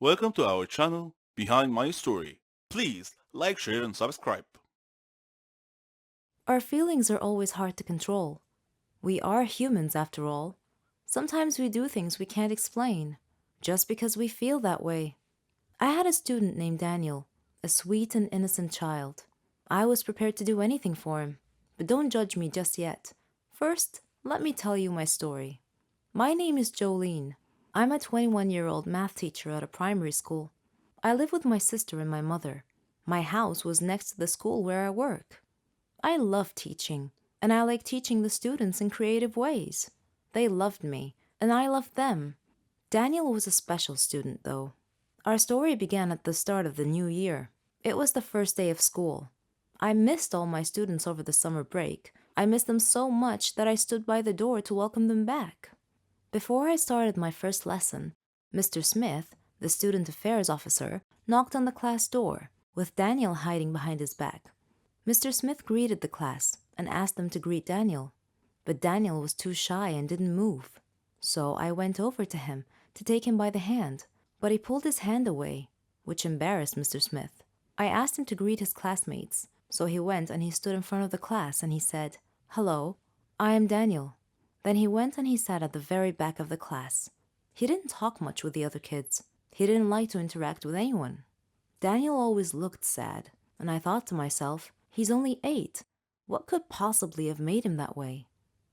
Welcome to our channel, Behind My Story. Please like, share, and subscribe. Our feelings are always hard to control. We are humans after all. Sometimes we do things we can't explain, just because we feel that way. I had a student named Daniel, a sweet and innocent child. I was prepared to do anything for him, but don't judge me just yet. First, let me tell you my story. My name is Jolene. I'm a 21-year-old math teacher at a primary school. I live with my sister and my mother. My house was next to the school where I work. I love teaching, and I like teaching the students in creative ways. They loved me, and I loved them. Daniel was a special student, though. Our story began at the start of the new year. It was the first day of school. I missed all my students over the summer break. I missed them so much that I stood by the door to welcome them back. Before I started my first lesson, Mr. Smith, the student affairs officer, knocked on the class door, with Daniel hiding behind his back. Mr. Smith greeted the class and asked them to greet Daniel, but Daniel was too shy and didn't move. So I went over to him to take him by the hand, but he pulled his hand away, which embarrassed Mr. Smith. I asked him to greet his classmates, so he went and he stood in front of the class and he said, "Hello, I am Daniel." Then he went and he sat at the very back of the class. He didn't talk much with the other kids. He didn't like to interact with anyone. Daniel always looked sad, and I thought to myself, he's only 8. What could possibly have made him that way?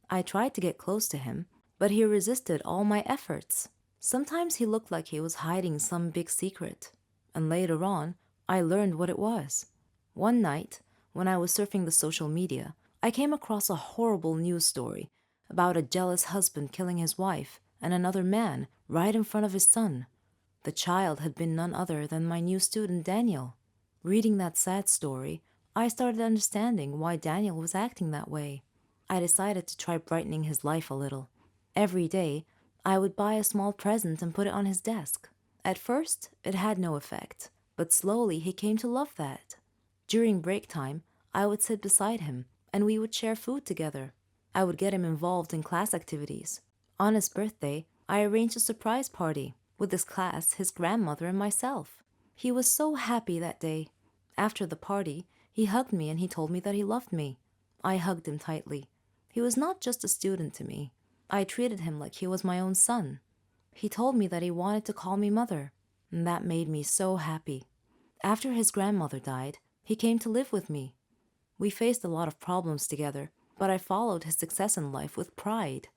I tried to get close to him, but he resisted all my efforts. Sometimes he looked like he was hiding some big secret, and later on, I learned what it was. One night, when I was surfing the social media, I came across a horrible news story about a jealous husband killing his wife and another man right in front of his son. The child had been none other than my new student Daniel. Reading that sad story, I started understanding why Daniel was acting that way. I decided to try brightening his life a little. Every day, I would buy a small present and put it on his desk. At first, it had no effect, but slowly he came to love that. During break time, I would sit beside him and we would share food together. I would get him involved in class activities. On his birthday, I arranged a surprise party with his class, his grandmother, and myself. He was so happy that day. After the party, he hugged me and he told me that he loved me. I hugged him tightly. He was not just a student to me. I treated him like he was my own son. He told me that he wanted to call me mother, and that made me so happy. After his grandmother died, he came to live with me. We faced a lot of problems together, but I followed his success in life with pride.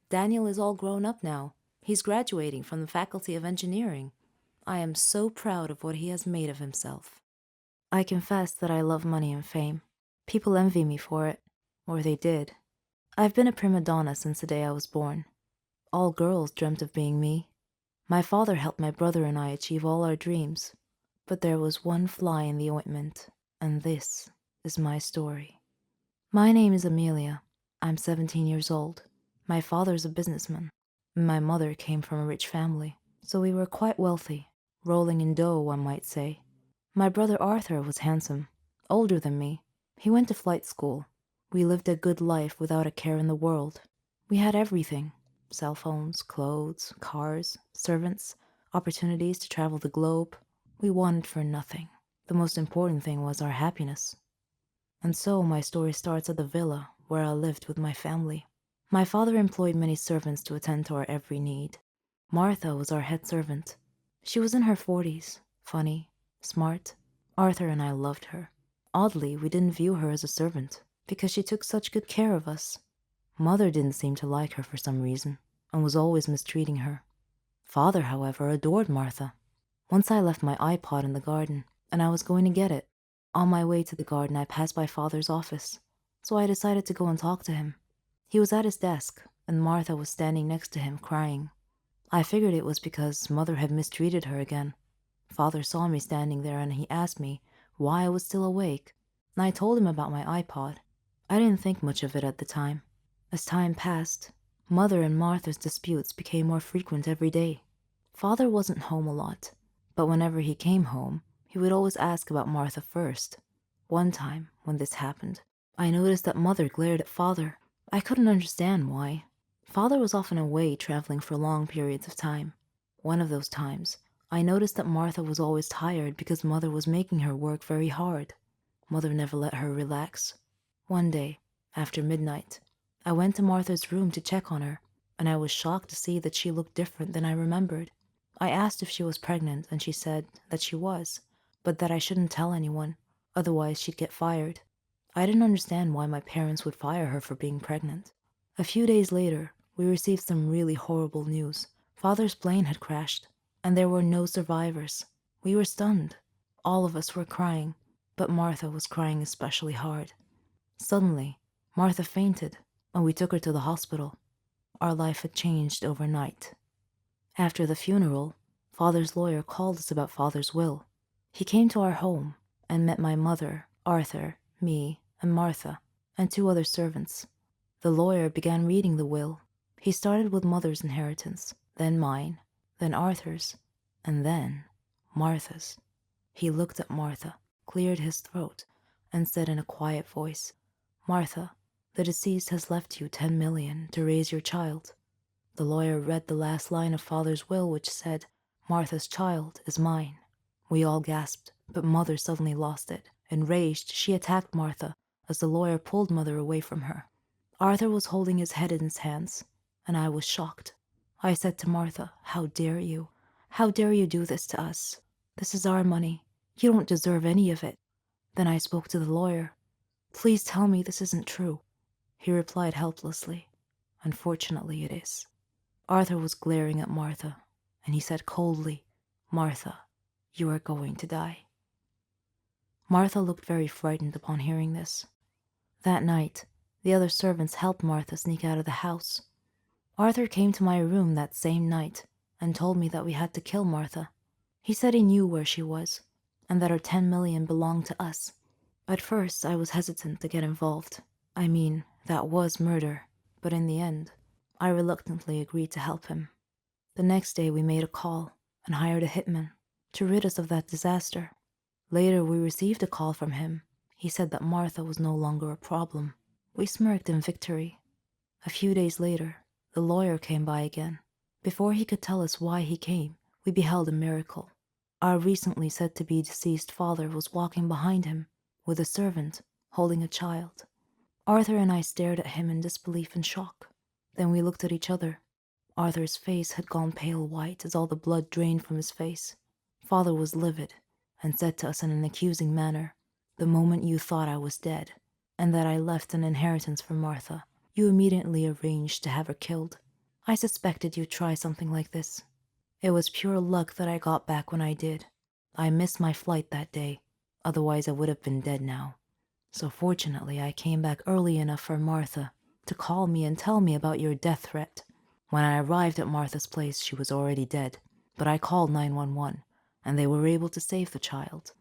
Daniel is all grown up now. He's graduating from the Faculty of Engineering. I am so proud of what he has made of himself. I confess that I love money and fame. People envy me for it, or they did. I've been a prima donna since the day I was born. All girls dreamt of being me. My father helped my brother and I achieve all our dreams. But there was one fly in the ointment, and this is my story. My name is Amelia. I'm 17 years old. My father's a businessman. My mother came from a rich family, so we were quite wealthy, rolling in dough, one might say. My brother Arthur was handsome, older than me. He went to flight school. We lived a good life without a care in the world. We had everything: cell phones, clothes, cars, servants, opportunities to travel the globe. We wanted for nothing. The most important thing was our happiness. And so my story starts at the villa where I lived with my family. My father employed many servants to attend to our every need. Martha was our head servant. She was in her 40s, funny, smart. Arthur and I loved her. Oddly, we didn't view her as a servant because she took such good care of us. Mother didn't seem to like her for some reason and was always mistreating her. Father, however, adored Martha. Once I left my iPod in the garden and I was going to get it. On my way to the garden, I passed by Father's office, so I decided to go and talk to him. He was at his desk, and Martha was standing next to him, crying. I figured it was because Mother had mistreated her again. Father saw me standing there and he asked me why I was still awake, and I told him about my iPod. I didn't think much of it at the time. As time passed, Mother and Martha's disputes became more frequent every day. Father wasn't home a lot, but whenever he came home, he would always ask about Martha first. One time, when this happened, I noticed that Mother glared at Father. I couldn't understand why. Father was often away traveling for long periods of time. One of those times, I noticed that Martha was always tired because Mother was making her work very hard. Mother never let her relax. One day, after midnight, I went to Martha's room to check on her, and I was shocked to see that she looked different than I remembered. I asked if she was pregnant, and she said that she was, but that I shouldn't tell anyone, otherwise she'd get fired. I didn't understand why my parents would fire her for being pregnant. A few days later, we received some really horrible news. Father's plane had crashed, and there were no survivors. We were stunned. All of us were crying, but Martha was crying especially hard. Suddenly, Martha fainted, and we took her to the hospital. Our life had changed overnight. After the funeral, Father's lawyer called us about Father's will. He came to our home and met my mother, Arthur, me, and Martha, and 2 other servants. The lawyer began reading the will. He started with Mother's inheritance, then mine, then Arthur's, and then Martha's. He looked at Martha, cleared his throat, and said in a quiet voice, "Martha, the deceased has left you 10 million to raise your child." The lawyer read the last line of Father's will, which said, "Martha's child is mine." We all gasped, but Mother suddenly lost it. Enraged, she attacked Martha as the lawyer pulled Mother away from her. Arthur was holding his head in his hands, and I was shocked. I said to Martha, "How dare you? How dare you do this to us? This is our money. You don't deserve any of it." Then I spoke to the lawyer. "Please tell me this isn't true." He replied helplessly, "Unfortunately, it is." Arthur was glaring at Martha, and he said coldly, "Martha, you are going to die." Martha looked very frightened upon hearing this. That night, the other servants helped Martha sneak out of the house. Arthur came to my room that same night and told me that we had to kill Martha. He said he knew where she was, and that her 10 million belonged to us. At first, I was hesitant to get involved. I mean, that was murder, but in the end, I reluctantly agreed to help him. The next day we made a call and hired a hitman to rid us of that disaster. Later we received a call from him. He said that Martha was no longer a problem. We smirked in victory. A few days later, the lawyer came by again. Before he could tell us why he came, we beheld a miracle. Our recently said to be deceased father was walking behind him with a servant holding a child. Arthur and I stared at him in disbelief and shock. Then we looked at each other. Arthur's face had gone pale white as all the blood drained from his face. Father was livid and said to us in an accusing manner, "The moment you thought I was dead and that I left an inheritance for Martha, you immediately arranged to have her killed. I suspected you'd try something like this. It was pure luck that I got back when I did. I missed my flight that day, otherwise I would have been dead now. So fortunately I came back early enough for Martha to call me and tell me about your death threat. When I arrived at Martha's place, she was already dead, but I called 911, and they were able to save the child.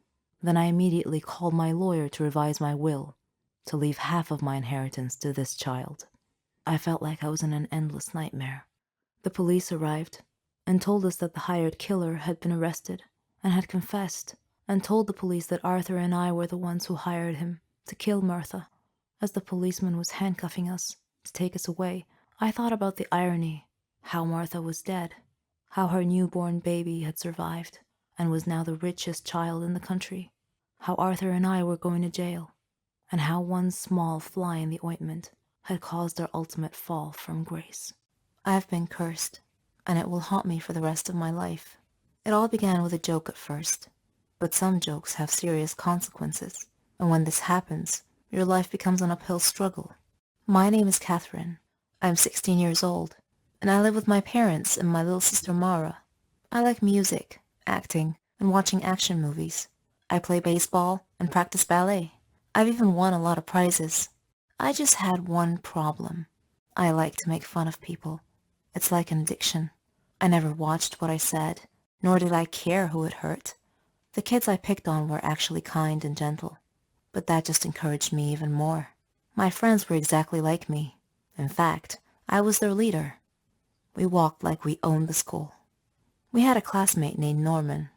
Then I immediately called my lawyer to revise my will, to leave half of my inheritance to this child. I felt like I was in an endless nightmare. The police arrived and told us that the hired killer had been arrested and had confessed and told the police that Arthur and I were the ones who hired him to kill Martha. As the policeman was handcuffing us to take us away, I thought about the irony, how Martha was dead, how her newborn baby had survived and was now the richest child in the country, how Arthur and I were going to jail, and how one small fly in the ointment had caused our ultimate fall from grace. I have been cursed, and it will haunt me for the rest of my life. It all began with a joke at first, but some jokes have serious consequences, and when this happens, your life becomes an uphill struggle. My name is Catherine. I'm 16 years old, and I live with my parents and my little sister Mara. I like music, acting, and watching action movies. I play baseball and practice ballet. I've even won a lot of prizes. I just had one problem. I like to make fun of people. It's like an addiction. I never watched what I said, nor did I care who it hurt. The kids I picked on were actually kind and gentle, but that just encouraged me even more. My friends were exactly like me. In fact, I was their leader. We walked like we owned the school. We had a classmate named Norman.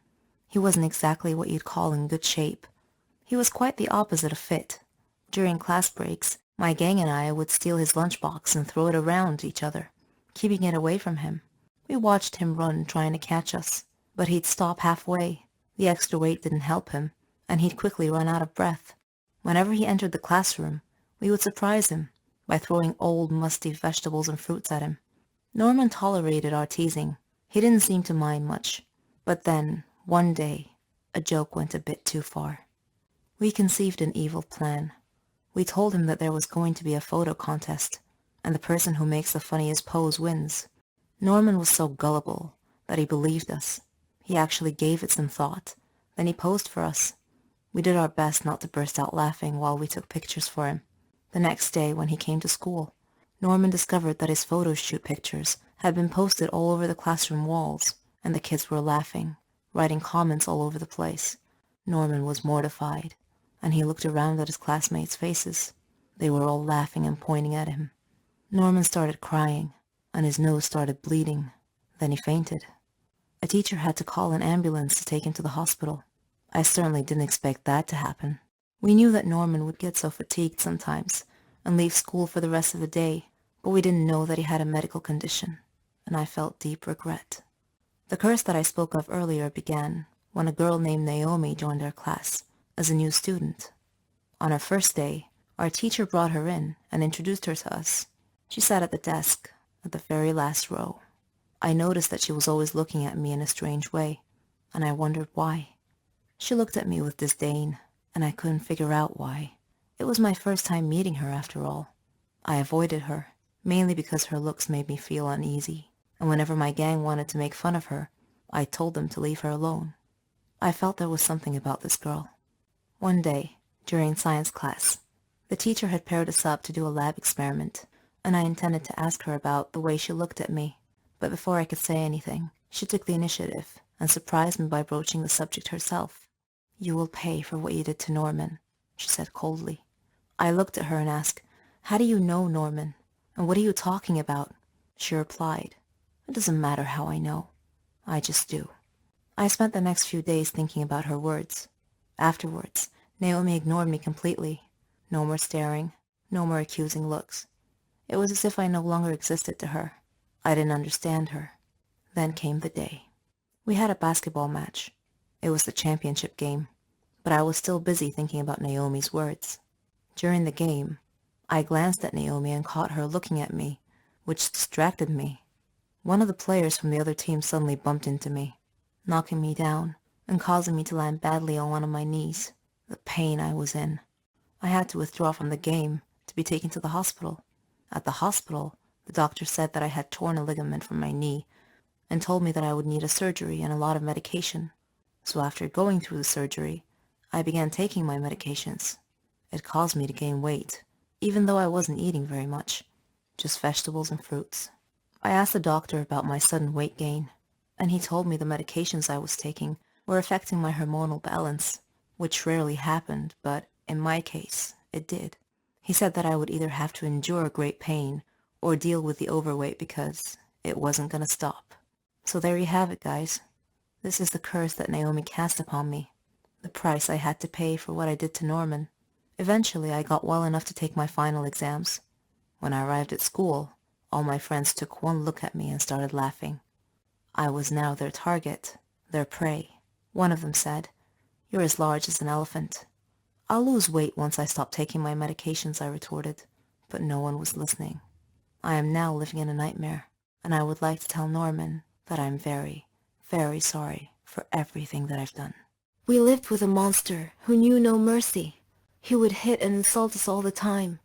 He wasn't exactly what you'd call in good shape. He was quite the opposite of fit. During class breaks, my gang and I would steal his lunchbox and throw it around each other, keeping it away from him. We watched him run trying to catch us, But he'd stop halfway. The extra weight didn't help him, and he'd quickly run out of breath. Whenever he entered the classroom, we would surprise him by throwing old, musty vegetables and fruits at him. Norman tolerated our teasing. He didn't seem to mind much. But then, one day, a joke went a bit too far. We conceived an evil plan. We told him that there was going to be a photo contest, and the person who makes the funniest pose wins. Norman was so gullible that he believed us. He actually gave it some thought. Then he posed for us. We did our best not to burst out laughing while we took pictures for him. The next day, when he came to school, Norman discovered that his photo shoot pictures had been posted all over the classroom walls, and the kids were laughing, writing comments all over the place. Norman was mortified, and he looked around at his classmates' faces. They were all laughing and pointing at him. Norman started crying, and his nose started bleeding. Then he fainted. A teacher had to call an ambulance to take him to the hospital. I certainly didn't expect that to happen. We knew that Norman would get so fatigued sometimes and leave school for the rest of the day, but we didn't know that he had a medical condition, and I felt deep regret. The curse that I spoke of earlier began when a girl named Naomi joined our class as a new student. On her first day, our teacher brought her in and introduced her to us. She sat at the desk at the very last row. I noticed that she was always looking at me in a strange way, and I wondered why. She looked at me with disdain, and I couldn't figure out why. It was my first time meeting her, after all. I avoided her, mainly because her looks made me feel uneasy, and whenever my gang wanted to make fun of her, I told them to leave her alone. I felt there was something about this girl. One day, during science class, the teacher had paired us up to do a lab experiment, and I intended to ask her about the way she looked at me. But before I could say anything, she took the initiative and surprised me by broaching the subject herself. "You will pay for what you did to Norman," she said coldly. I looked at her and asked, "How do you know Norman? And what are you talking about?" She replied, "It doesn't matter how I know. I just do." I spent the next few days thinking about her words. Afterwards, Naomi ignored me completely. No more staring, no more accusing looks. It was as if I no longer existed to her. I didn't understand her. Then came the day. We had a basketball match. It was the championship game, but I was still busy thinking about Naomi's words. During the game, I glanced at Naomi and caught her looking at me, which distracted me. One of the players from the other team suddenly bumped into me, knocking me down and causing me to land badly on one of my knees. The pain I was in. I had to withdraw from the game to be taken to the hospital. At the hospital, the doctor said that I had torn a ligament from my knee and told me that I would need a surgery and a lot of medication. So after going through the surgery, I began taking my medications. It caused me to gain weight, even though I wasn't eating very much, just vegetables and fruits. I asked the doctor about my sudden weight gain, and he told me the medications I was taking were affecting my hormonal balance, which rarely happened, but in my case, it did. He said that I would either have to endure great pain or deal with the overweight because it wasn't going to stop. So there you have it, guys. This is the curse that Naomi cast upon me, the price I had to pay for what I did to Norman. Eventually, I got well enough to take my final exams. When I arrived at school, all my friends took one look at me and started laughing. I was now their target, their prey. One of them said, "You're as large as an elephant." "I'll lose weight once I stop taking my medications," I retorted, but no one was listening. I am now living in a nightmare, and I would like to tell Norman that I'm very, very sorry for everything that I've done. We lived with a monster who knew no mercy. He would hit and insult us all the time.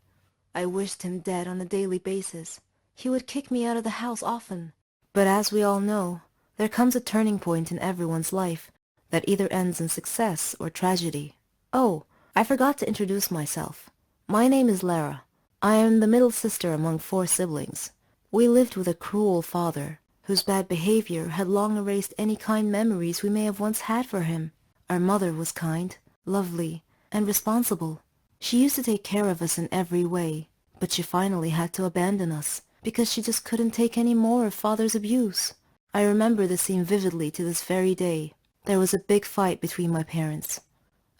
I wished him dead on a daily basis. He would kick me out of the house often. But as we all know, there comes a turning point in everyone's life that either ends in success or tragedy. Oh, I forgot to introduce myself. My name is Lara. I am the middle sister among 4 siblings. We lived with a cruel father, whose bad behavior had long erased any kind memories we may have once had for him. Our mother was kind, lovely, and responsible. She used to take care of us in every way, but she finally had to abandon us because she just couldn't take any more of father's abuse. I remember the scene vividly to this very day. There was a big fight between my parents.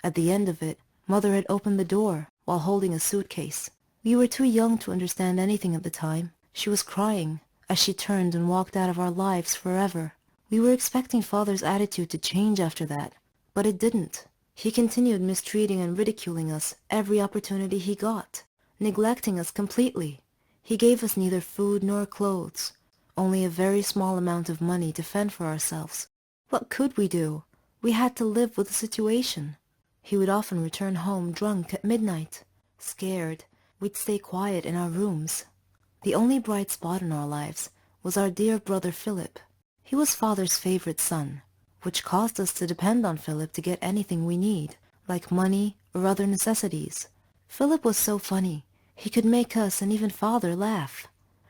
At the end of it, Mother had opened the door while holding a suitcase. We were too young to understand anything at the time. She was crying as she turned and walked out of our lives forever. We were expecting father's attitude to change after that, but it didn't. He continued mistreating and ridiculing us every opportunity he got, neglecting us completely. He gave us neither food nor clothes, only a very small amount of money to fend for ourselves. What could we do? We had to live with the situation. He would often return home drunk at midnight. Scared, we'd stay quiet in our rooms. The only bright spot in our lives was our dear brother Philip. He was father's favorite son, which caused us to depend on Philip to get anything we need, like money or other necessities. Philip was so funny. He could make us and even father laugh.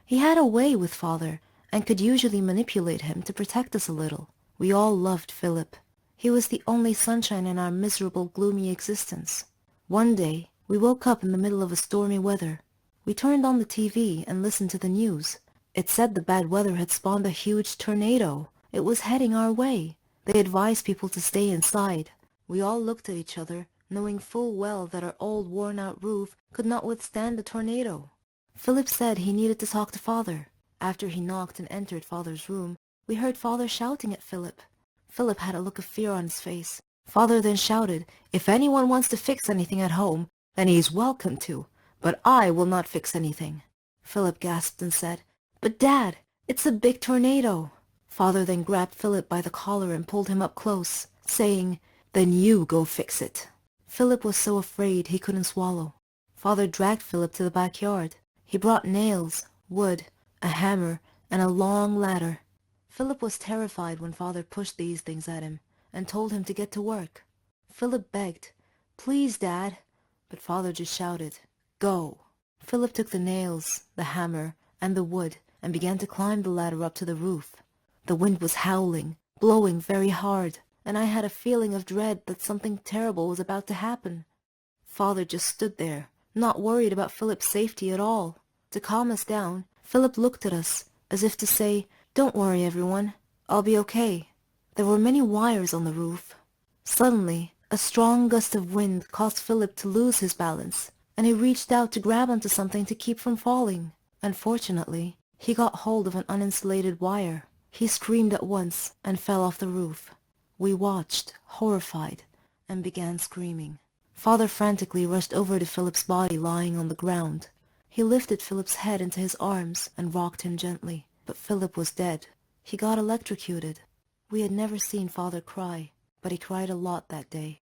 He had a way with father and could usually manipulate him to protect us a little. We all loved Philip. He was the only sunshine in our miserable, gloomy existence. One day, we woke up in the middle of a stormy weather. We turned on the TV and listened to the news. It said the bad weather had spawned a huge tornado. It was heading our way. They advised people to stay inside. We all looked at each other, knowing full well that our old worn-out roof could not withstand the tornado. Philip said he needed to talk to father. After he knocked and entered father's room, we heard father shouting at Philip. Philip had a look of fear on his face. Father then shouted, "If anyone wants to fix anything at home, then he is welcome to, but I will not fix anything." Philip gasped and said, "But Dad, it's a big tornado." Father then grabbed Philip by the collar and pulled him up close, saying, "Then you go fix it." Philip was so afraid he couldn't swallow. Father dragged Philip to the backyard. He brought nails, wood, a hammer, and a long ladder. Philip was terrified when father pushed these things at him and told him to get to work. Philip begged, "Please, Dad," but father just shouted, "Go." Philip took the nails, the hammer, and the wood and began to climb the ladder up to the roof. The wind was howling, blowing very hard, and I had a feeling of dread that something terrible was about to happen. Father just stood there, not worried about Philip's safety at all. To calm us down, Philip looked at us, as if to say, "Don't worry, everyone. I'll be okay." There were many wires on the roof. Suddenly, a strong gust of wind caused Philip to lose his balance, and he reached out to grab onto something to keep from falling. Unfortunately, he got hold of an uninsulated wire. He screamed at once and fell off the roof. We watched, horrified, and began screaming. Father frantically rushed over to Philip's body lying on the ground. He lifted Philip's head into his arms and rocked him gently, but Philip was dead. He got electrocuted. We had never seen Father cry, but he cried a lot that day.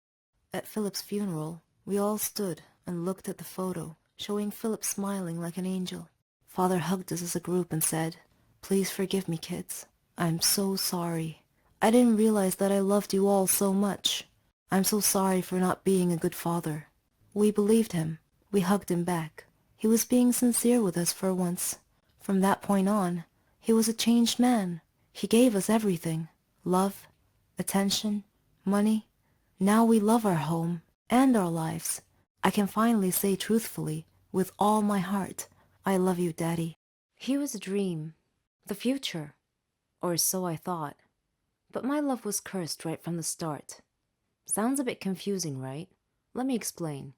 At Philip's funeral, we all stood and looked at the photo, showing Philip smiling like an angel. Father hugged us as a group and said, "Please forgive me, kids. I'm so sorry. I didn't realize that I loved you all so much. I'm so sorry for not being a good father." We believed him. We hugged him back. He was being sincere with us for once. From that point on, he was a changed man. He gave us everything. Love, attention, money. Now we love our home and our lives. I can finally say truthfully, with all my heart, I love you, Daddy. He was a dream. The future. Or so I thought. But my love was cursed right from the start. Sounds a bit confusing, right? Let me explain.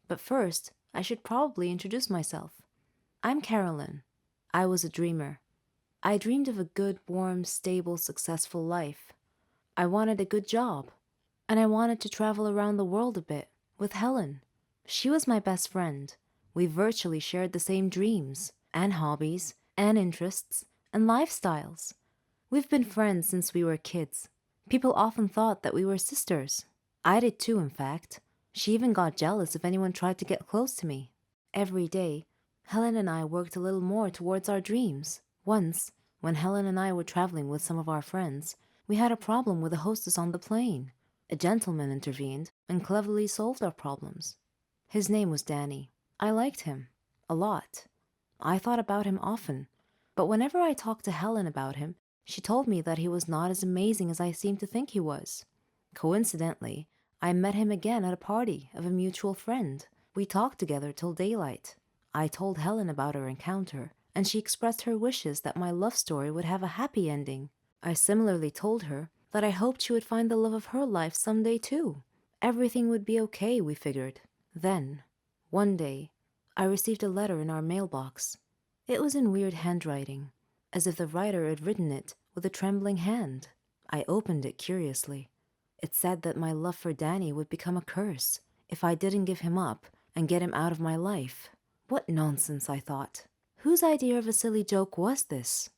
But first, I should probably introduce myself. I'm Carolyn. I was a dreamer. I dreamed of a good, warm, stable, successful life. I wanted a good job. And I wanted to travel around the world a bit with Helen. She was my best friend. We virtually shared the same dreams and hobbies and interests and lifestyles. We've been friends since we were kids. People often thought that we were sisters. I did too, in fact. She even got jealous if anyone tried to get close to me. Every day, Helen and I worked a little more towards our dreams. Once, when Helen and I were traveling with some of our friends, we had a problem with the hostess on the plane. A gentleman intervened and cleverly solved our problems. His name was Danny. I liked him. A lot. I thought about him often. But whenever I talked to Helen about him, she told me that he was not as amazing as I seemed to think he was. Coincidentally, I met him again at a party of a mutual friend. We talked together till daylight. I told Helen about our encounter, and she expressed her wishes that my love story would have a happy ending. I similarly told her that I hoped she would find the love of her life someday too. Everything would be okay, we figured. Then, one day, I received a letter in our mailbox. It was in weird handwriting, as if the writer had written it with a trembling hand. I opened it curiously. It said that my love for Danny would become a curse if I didn't give him up and get him out of my life. What nonsense, I thought. Whose idea of a silly joke was this?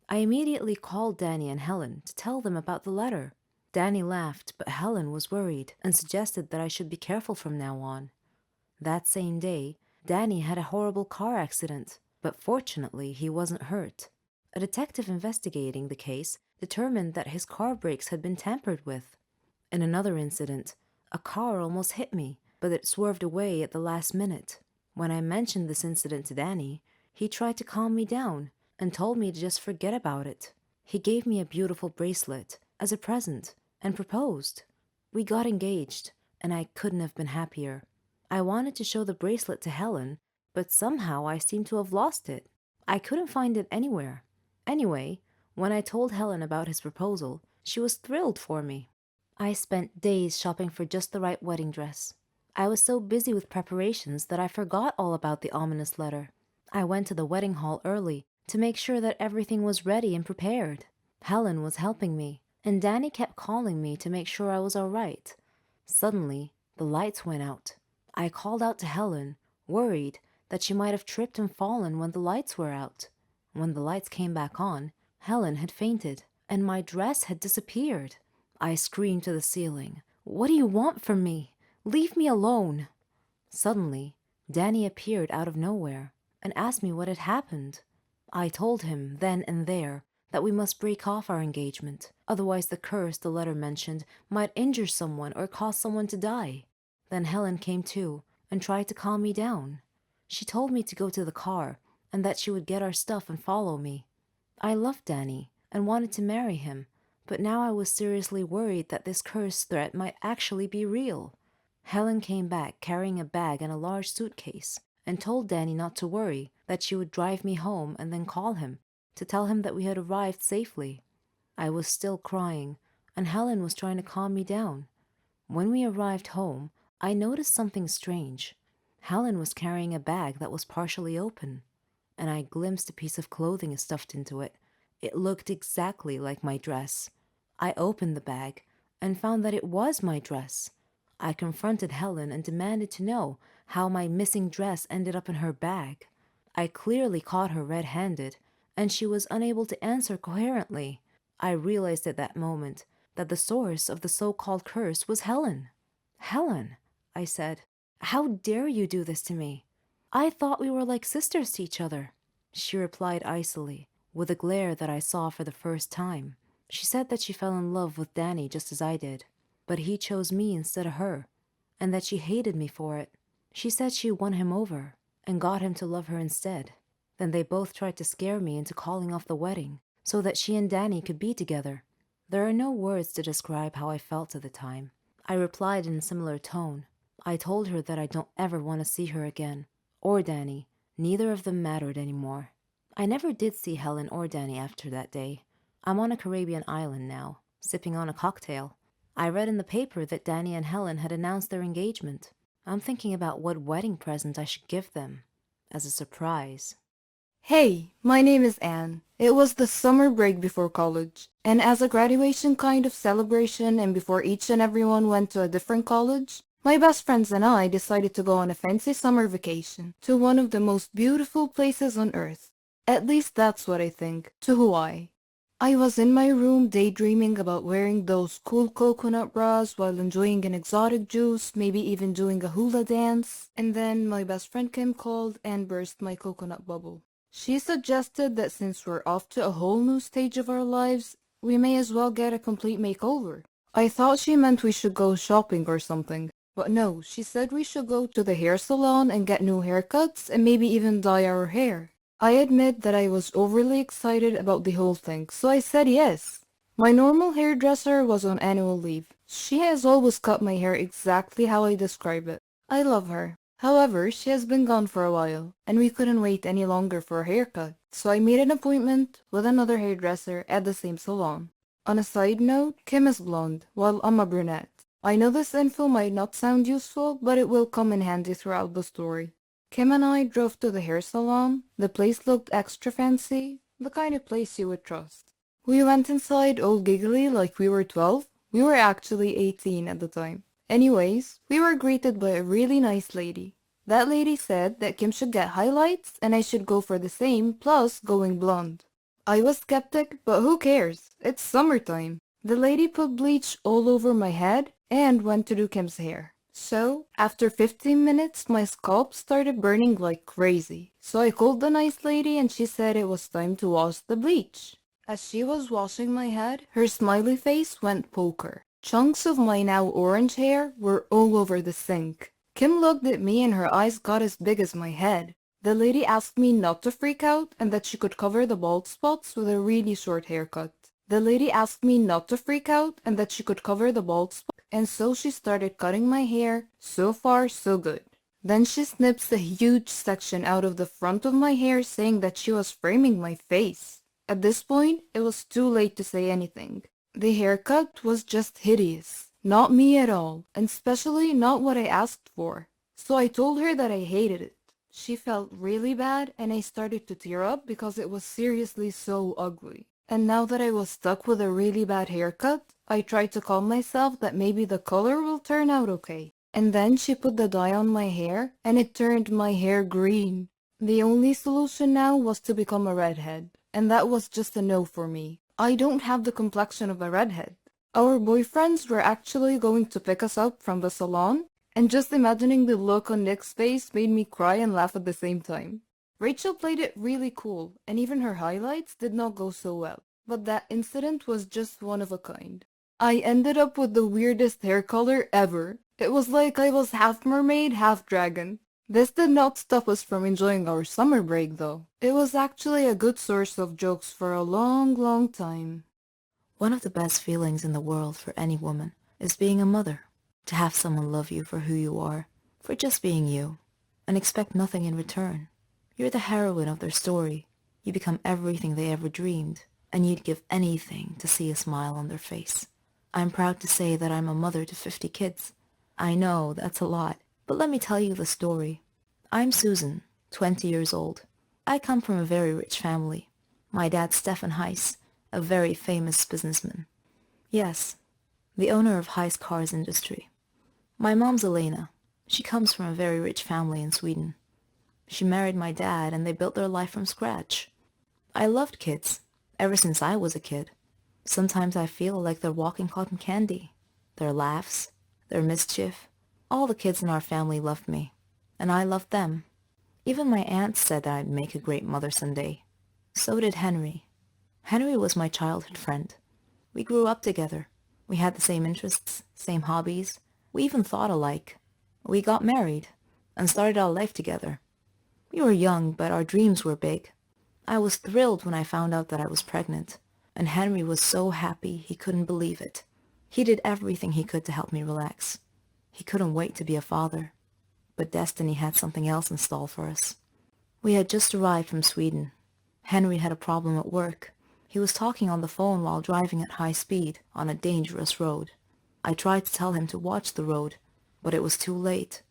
I immediately called Danny and Helen to tell them about the letter. Danny laughed, but Helen was worried and suggested that I should be careful from now on. That same day, Danny had a horrible car accident, but fortunately he wasn't hurt. A detective investigating the case determined that his car brakes had been tampered with. In another incident, a car almost hit me, but it swerved away at the last minute. When I mentioned this incident to Danny, he tried to calm me down and told me to just forget about it. He gave me a beautiful bracelet as a present and proposed. We got engaged, and I couldn't have been happier. I wanted to show the bracelet to Helen, but somehow I seemed to have lost it. I couldn't find it anywhere. Anyway, when I told Helen about his proposal, she was thrilled for me. I spent days shopping for just the right wedding dress. I was so busy with preparations that I forgot all about the ominous letter. I went to the wedding hall early to make sure that everything was ready and prepared. Helen was helping me, and Danny kept calling me to make sure I was all right. Suddenly, the lights went out. I called out to Helen, worried that she might have tripped and fallen when the lights were out. When the lights came back on, Helen had fainted, and my dress had disappeared. I screamed to the ceiling, "What do you want from me? Leave me alone!" Suddenly, Danny appeared out of nowhere and asked me what had happened. I told him then and there that we must break off our engagement, otherwise the curse the letter mentioned might injure someone or cause someone to die. Then Helen came too and tried to calm me down. She told me to go to the car and that she would get our stuff and follow me. I loved Danny and wanted to marry him, but now I was seriously worried that this curse threat might actually be real. Helen came back carrying a bag and a large suitcase and told Danny not to worry, that she would drive me home and then call him to tell him that we had arrived safely. I was still crying, and Helen was trying to calm me down. When we arrived home, I noticed something strange. Helen was carrying a bag that was partially open, and I glimpsed a piece of clothing stuffed into it. It looked exactly like my dress. I opened the bag and found that it was my dress. I confronted Helen and demanded to know how my missing dress ended up in her bag. I clearly caught her red-handed, and she was unable to answer coherently. I realized at that moment that the source of the so-called curse was Helen. "Helen," I said, "how dare you do this to me? I thought we were like sisters to each other." She replied icily, with a glare that I saw for the first time. She said that she fell in love with Danny just as I did, but he chose me instead of her, and that she hated me for it. She said she won him over and got him to love her instead. Then they both tried to scare me into calling off the wedding so that she and Danny could be together. There are no words to describe how I felt at the time. I replied in a similar tone. I told her that I don't ever want to see her again, or Danny. Neither of them mattered anymore. I never did see Helen or Danny after that day. I'm on a Caribbean island now, sipping on a cocktail. I read in the paper that Danny and Helen had announced their engagement. I'm thinking about what wedding present I should give them as a surprise. Hey, my name is Anne. It was the summer break before college, and as a graduation kind of celebration and before each and everyone went to a different college, my best friends and I decided to go on a fancy summer vacation to one of the most beautiful places on earth. At least that's what I think, to Hawaii. I was in my room daydreaming about wearing those cool coconut bras while enjoying an exotic juice, maybe even doing a hula dance, and then my best friend Kim called and burst my coconut bubble. She suggested that since we're off to a whole new stage of our lives, we may as well get a complete makeover. I thought she meant we should go shopping or something, but no, she said we should go to the hair salon and get new haircuts and maybe even dye our hair. I admit that I was overly excited about the whole thing, so I said yes. My normal hairdresser was on annual leave. She has always cut my hair exactly how I describe it. I love her. However, she has been gone for a while, and we couldn't wait any longer for a haircut, so I made an appointment with another hairdresser at the same salon. On a side note, Kim is blonde, while I'm a brunette. I know this info might not sound useful, but it will come in handy throughout the story. Kim and I drove to the hair salon. The place looked extra fancy, the kind of place you would trust. We went inside all giggly like we were 12. We were actually 18 at the time. Anyways, we were greeted by a really nice lady. That lady said that Kim should get highlights and I should go for the same, plus going blonde. I was skeptic, but who cares? It's summertime. The lady put bleach all over my head and went to do Kim's hair. So, after 15 minutes, my scalp started burning like crazy. So I called the nice lady and she said it was time to wash the bleach. As she was washing my head, her smiley face went poker. Chunks of my now orange hair were all over the sink. Kim looked at me and her eyes got as big as my head. The lady asked me not to freak out and that she could cover the bald spots with a really short haircut. The lady asked me not to freak out and that she could cover the bald spots, and so she started cutting my hair. So far, so good. Then she snips a huge section out of the front of my hair saying that she was framing my face. At this point, it was too late to say anything. The haircut was just hideous. Not me at all, and especially not what I asked for. So I told her that I hated it. She felt really bad and I started to tear up because it was seriously so ugly. And now that I was stuck with a really bad haircut, I tried to calm myself that maybe the color will turn out okay. And then she put the dye on my hair and it turned my hair green. The only solution now was to become a redhead. And that was just a no for me. I don't have the complexion of a redhead. Our boyfriends were actually going to pick us up from the salon, and just imagining the look on Nick's face made me cry and laugh at the same time. Rachel played it really cool, and even her highlights did not go so well. But that incident was just one of a kind. I ended up with the weirdest hair color ever. It was like I was half mermaid, half dragon. This did not stop us from enjoying our summer break though. It was actually a good source of jokes for a long, long time. One of the best feelings in the world for any woman is being a mother. To have someone love you for who you are, for just being you, and expect nothing in return. You're the heroine of their story. You become everything they ever dreamed, and you'd give anything to see a smile on their face. I'm proud to say that I'm a mother to 50 kids. I know that's a lot, but let me tell you the story. I'm Susan, 20 years old. I come from a very rich family. My dad's Stefan Heiss, a very famous businessman. Yes, the owner of Heiss Cars Industry. My mom's Elena. She comes from a very rich family in Sweden. She married my dad and they built their life from scratch. I loved kids, ever since I was a kid. Sometimes I feel like they're walking cotton candy. Their laughs, their mischief. All the kids in our family loved me, and I loved them. Even my aunt said that I'd make a great mother someday. So did Henry. Henry was my childhood friend. We grew up together. We had the same interests, same hobbies. We even thought alike. We got married and started our life together. We were young, but our dreams were big. I was thrilled when I found out that I was pregnant, and Henry was so happy he couldn't believe it. He did everything he could to help me relax. He couldn't wait to be a father, but destiny had something else in store for us. We had just arrived from Sweden. Henry had a problem at work. He was talking on the phone while driving at high speed on a dangerous road. I tried to tell him to watch the road, but it was too late.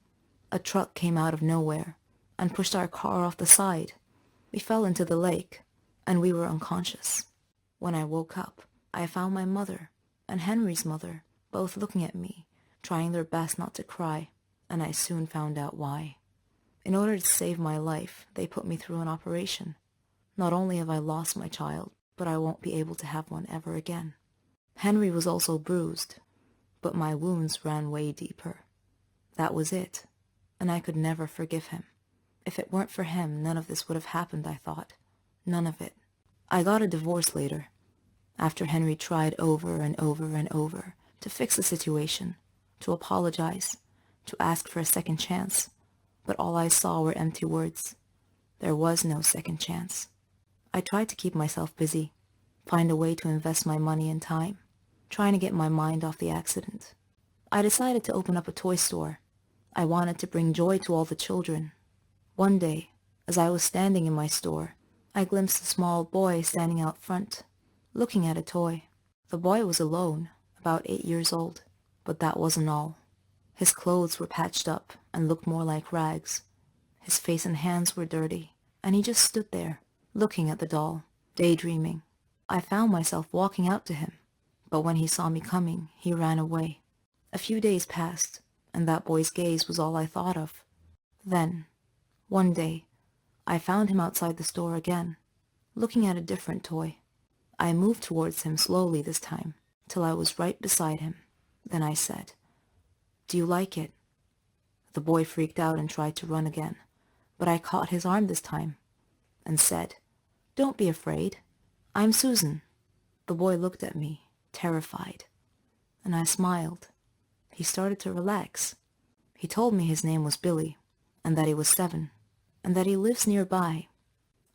A truck came out of nowhere and pushed our car off the side. We fell into the lake, and we were unconscious. When I woke up, I found my mother and Henry's mother both looking at me, trying their best not to cry, and I soon found out why. In order to save my life, they put me through an operation. Not only have I lost my child, but I won't be able to have one ever again. Henry was also bruised, but my wounds ran way deeper. That was it, and I could never forgive him. If it weren't for him, none of this would have happened, I thought. None of it. I got a divorce later, after Henry tried over and over and over to fix the situation, to apologize, to ask for a second chance, but all I saw were empty words. There was no second chance. I tried to keep myself busy, find a way to invest my money and time, trying to get my mind off the accident. I decided to open up a toy store. I wanted to bring joy to all the children. One day, as I was standing in my store, I glimpsed a small boy standing out front, looking at a toy. The boy was alone, about 8 years old, but that wasn't all. His clothes were patched up and looked more like rags. His face and hands were dirty, and he just stood there, looking at the doll, daydreaming. I found myself walking out to him, but when he saw me coming, he ran away. A few days passed, and that boy's gaze was all I thought of. Then, one day, I found him outside the store again, looking at a different toy. I moved towards him slowly this time, till I was right beside him. Then I said, "Do you like it?" The boy freaked out and tried to run again, but I caught his arm this time and said, "Don't be afraid. I'm Susan." The boy looked at me, terrified, and I smiled. He started to relax. He told me his name was Billy, and that he was 7, and that he lives nearby.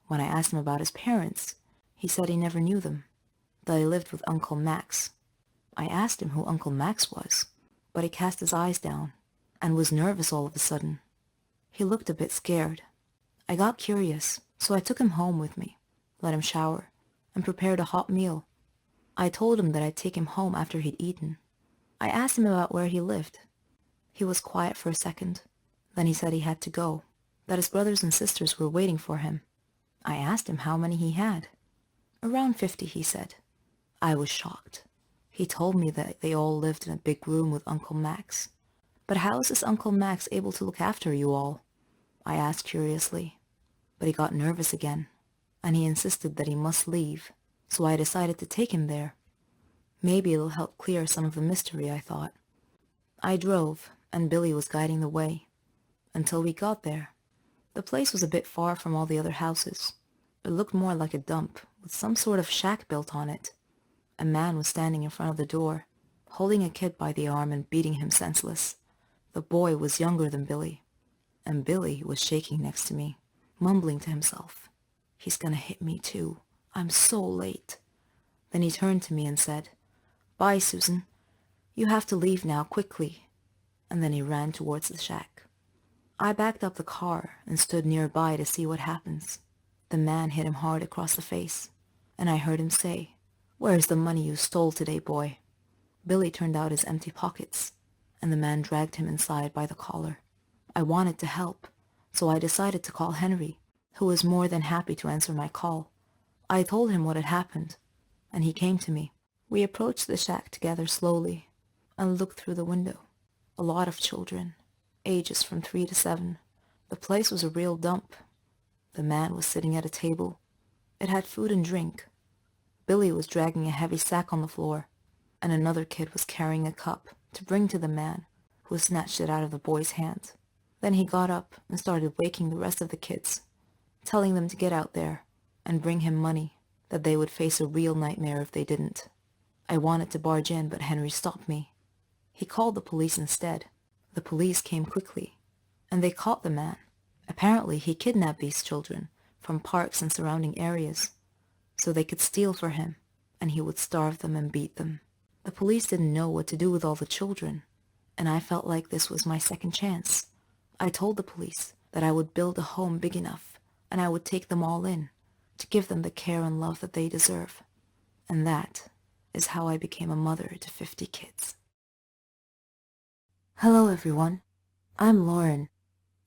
When I asked him about his parents, he said he never knew them, that he lived with Uncle Max. I asked him who Uncle Max was, but he cast his eyes down and was nervous all of a sudden. He looked a bit scared. I got curious, so I took him home with me, let him shower, and prepared a hot meal. I told him that I'd take him home after he'd eaten. I asked him about where he lived. He was quiet for a second. Then he said he had to go, that his brothers and sisters were waiting for him. I asked him how many he had. "Around 50, he said. I was shocked. He told me that they all lived in a big room with Uncle Max. "But how is this Uncle Max able to look after you all?" I asked curiously. But he got nervous again, and he insisted that he must leave, so I decided to take him there. Maybe it'll help clear some of the mystery, I thought. I drove, and Billy was guiding the way, until we got there. The place was a bit far from all the other houses. It looked more like a dump, with some sort of shack built on it. A man was standing in front of the door, holding a kid by the arm and beating him senseless. The boy was younger than Billy, and Billy was shaking next to me, mumbling to himself, "He's gonna hit me too. I'm so late." Then he turned to me and said, "Bye, Susan. You have to leave now, quickly." And then he ran towards the shack. I backed up the car and stood nearby to see what happens. The man hit him hard across the face, and I heard him say, "Where's the money you stole today, boy?" Billy turned out his empty pockets, and the man dragged him inside by the collar. I wanted to help, so I decided to call Henry, who was more than happy to answer my call. I told him what had happened, and he came to me. We approached the shack together slowly and looked through the window. A lot of children, ages from 3 to 7. The place was a real dump. The man was sitting at a table. It had food and drink. Billy was dragging a heavy sack on the floor, and another kid was carrying a cup to bring to the man, who snatched it out of the boy's hand. Then he got up and started waking the rest of the kids, telling them to get out there and bring him money, that they would face a real nightmare if they didn't. I wanted to barge in, but Henry stopped me. He called the police instead. The police came quickly, and they caught the man. Apparently, he kidnapped these children from parks and surrounding areas, so they could steal for him, and he would starve them and beat them. The police didn't know what to do with all the children, and I felt like this was my second chance. I told the police that I would build a home big enough, and I would take them all in, to give them the care and love that they deserve. And that is how I became a mother to 50 kids. Hello, everyone. I'm Lauren.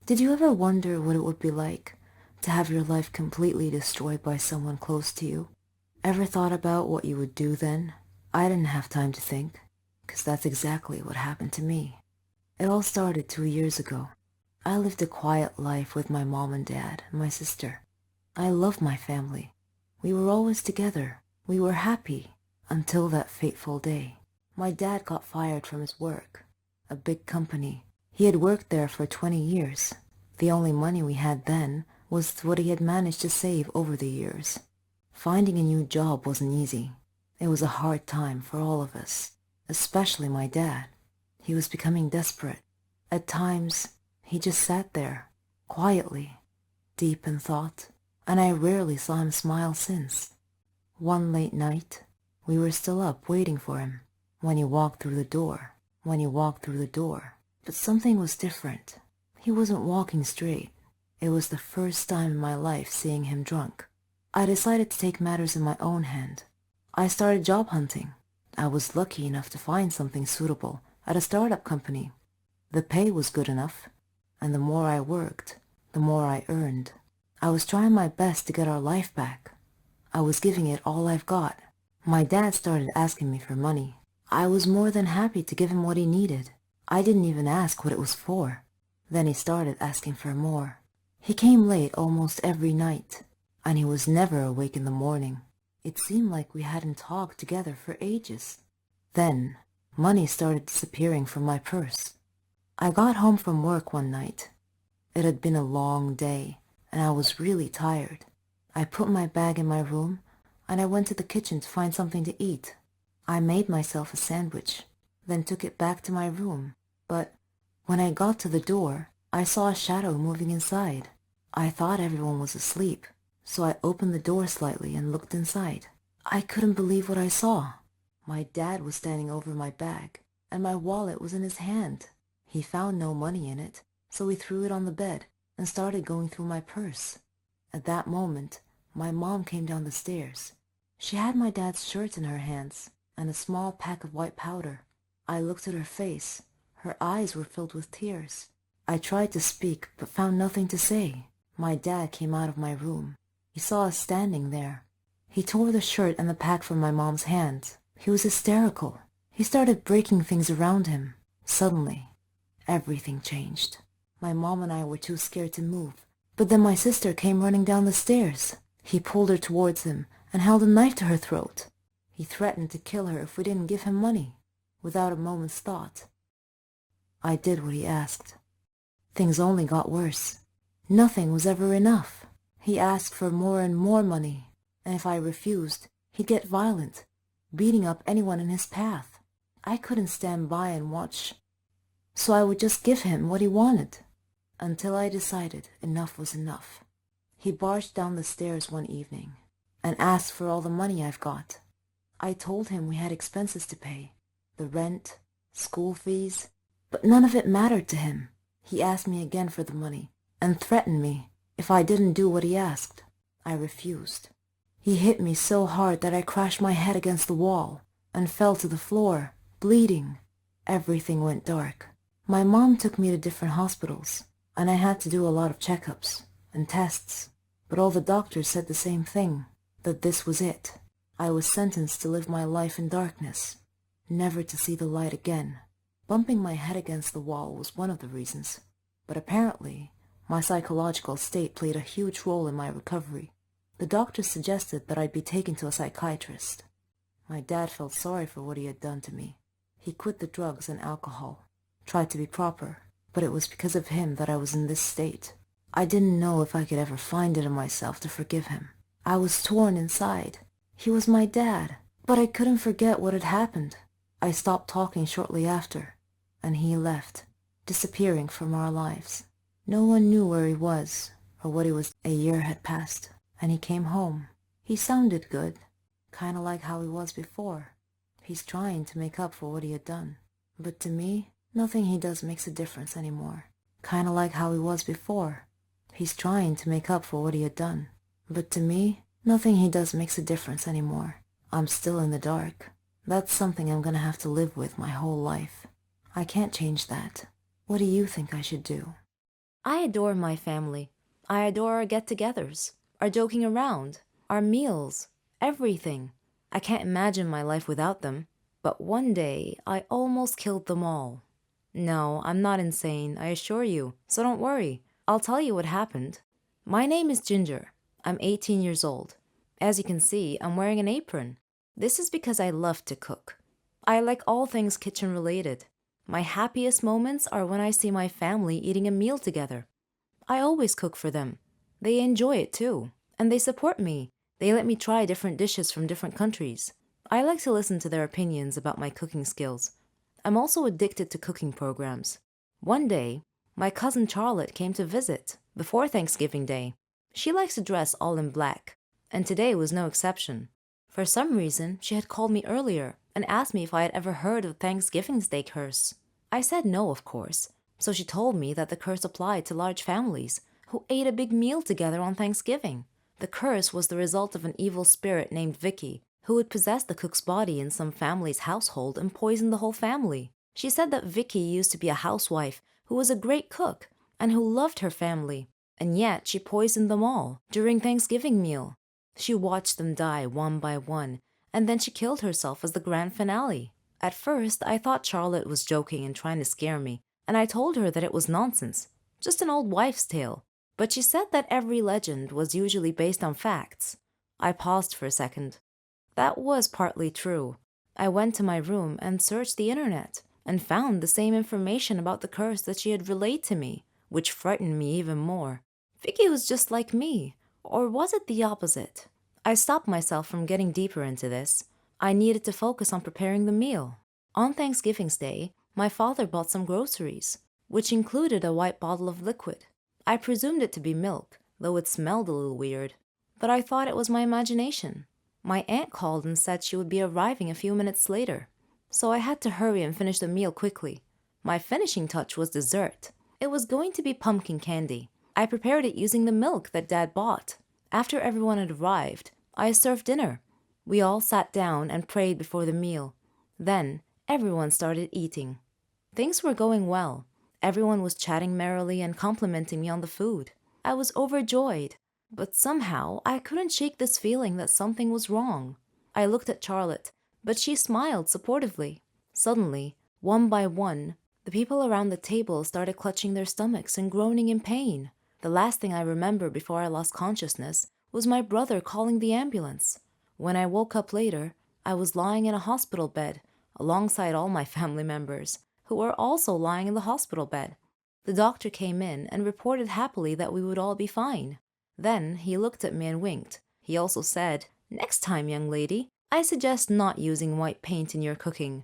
Did you ever wonder what it would be like to have your life completely destroyed by someone close to you? Ever thought about what you would do then? I didn't have time to think, because that's exactly what happened to me. It all started 2 years ago. I lived a quiet life with my mom and dad and my sister. I loved my family. We were always together. We were happy until that fateful day. My dad got fired from his work, a big company. He had worked there for 20 years. The only money we had then was what he had managed to save over the years. Finding a new job wasn't easy. It was a hard time for all of us, especially my dad. He was becoming desperate. At times, he just sat there, quietly, deep in thought, and I rarely saw him smile since. One late night, we were still up waiting for him when he walked through the door. But something was different. He wasn't walking straight. It was the first time in my life seeing him drunk. I decided to take matters in my own hand. I started job hunting. I was lucky enough to find something suitable at a startup company. The pay was good enough, and the more I worked, the more I earned. I was trying my best to get our life back. I was giving it all I've got. My dad started asking me for money. I was more than happy to give him what he needed. I didn't even ask what it was for. Then he started asking for more. He came late almost every night, and he was never awake in the morning. It seemed like we hadn't talked together for ages. Then, money started disappearing from my purse. I got home from work one night. It had been a long day, and I was really tired. I put my bag in my room, and I went to the kitchen to find something to eat. I made myself a sandwich, then took it back to my room. But when I got to the door, I saw a shadow moving inside. I thought everyone was asleep, so I opened the door slightly and looked inside. I couldn't believe what I saw. My dad was standing over my bag, and my wallet was in his hand. He found no money in it, so he threw it on the bed and started going through my purse. At that moment, my mom came down the stairs. She had my dad's shirt in her hands and a small pack of white powder. I looked at her face. Her eyes were filled with tears. I tried to speak, but found nothing to say. My dad came out of my room. He saw us standing there. He tore the shirt and the pack from my mom's hands. He was hysterical. He started breaking things around him. Suddenly, everything changed. My mom and I were too scared to move. But then my sister came running down the stairs. He pulled her towards him and held a knife to her throat. He threatened to kill her if we didn't give him money. Without a moment's thought, I did what he asked. Things only got worse. Nothing was ever enough. He asked for more and more money, and if I refused, he'd get violent, beating up anyone in his path. I couldn't stand by and watch, so I would just give him what he wanted, until I decided enough was enough. He barged down the stairs one evening and asked for all the money I've got. I told him we had expenses to pay, the rent, school fees, but none of it mattered to him. He asked me again for the money and threatened me if I didn't do what he asked. I refused. He hit me so hard that I crashed my head against the wall and fell to the floor, bleeding. Everything went dark. My mom took me to different hospitals, and I had to do a lot of checkups and tests, but all the doctors said the same thing, that this was it. I was sentenced to live my life in darkness, never to see the light again. Bumping my head against the wall was one of the reasons, but apparently my psychological state played a huge role in my recovery. The doctors suggested that I'd be taken to a psychiatrist. My dad felt sorry for what he had done to me. He quit the drugs and alcohol, tried to be proper, but it was because of him that I was in this state. I didn't know if I could ever find it in myself to forgive him. I was torn inside. He was my dad, but I couldn't forget what had happened. I stopped talking shortly after, and he left, disappearing from our lives. No one knew where he was or what he was. A year had passed, and he came home. He sounded good, kind of like how he was before. He's trying to make up for what he had done. But to me, nothing he does makes a difference anymore. Kind of like how he was before. He's trying to make up for what he had done. But to me, nothing he does makes a difference anymore. I'm still in the dark. That's something I'm gonna have to live with my whole life. I can't change that. What do you think I should do? I adore my family. I adore our get-togethers, our joking around, our meals, everything. I can't imagine my life without them. But one day, I almost killed them all. No, I'm not insane, I assure you, so don't worry. I'll tell you what happened. My name is Ginger. I'm 18 years old. As you can see, I'm wearing an apron. This is because I love to cook. I like all things kitchen-related. My happiest moments are when I see my family eating a meal together. I always cook for them. They enjoy it too, and they support me. They let me try different dishes from different countries. I like to listen to their opinions about my cooking skills. I'm also addicted to cooking programs. One day, my cousin Charlotte came to visit before Thanksgiving Day. She likes to dress all in black, and today was no exception. For some reason, she had called me earlier and asked me if I had ever heard of Thanksgiving Day curse. I said no, of course, so she told me that the curse applied to large families who ate a big meal together on Thanksgiving. The curse was the result of an evil spirit named Vicky, who would possess the cook's body in some family's household and poison the whole family. She said that Vicky used to be a housewife who was a great cook and who loved her family, and yet she poisoned them all during Thanksgiving meal. She watched them die one by one, and then she killed herself as the grand finale. At first, I thought Charlotte was joking and trying to scare me, and I told her that it was nonsense, just an old wives' tale. But she said that every legend was usually based on facts. I paused for a second. That was partly true. I went to my room and searched the internet and found the same information about the curse that she had relayed to me, which frightened me even more. Vicky was just like me, or was it the opposite? I stopped myself from getting deeper into this. I needed to focus on preparing the meal. On Thanksgiving's Day, my father bought some groceries, which included a white bottle of liquid. I presumed it to be milk, though it smelled a little weird. But I thought it was my imagination. My aunt called and said she would be arriving a few minutes later, so I had to hurry and finish the meal quickly. My finishing touch was dessert. It was going to be pumpkin candy. I prepared it using the milk that Dad bought. After everyone had arrived, I served dinner. We all sat down and prayed before the meal. Then, everyone started eating. Things were going well. Everyone was chatting merrily and complimenting me on the food. I was overjoyed. But somehow, I couldn't shake this feeling that something was wrong. I looked at Charlotte, but she smiled supportively. Suddenly, one by one, the people around the table started clutching their stomachs and groaning in pain. The last thing I remember before I lost consciousness was my brother calling the ambulance. When I woke up later, I was lying in a hospital bed, alongside all my family members, who were also lying in the hospital bed. The doctor came in and reported happily that we would all be fine. Then he looked at me and winked. He also said, "Next time, young lady, I suggest not using white paint in your cooking."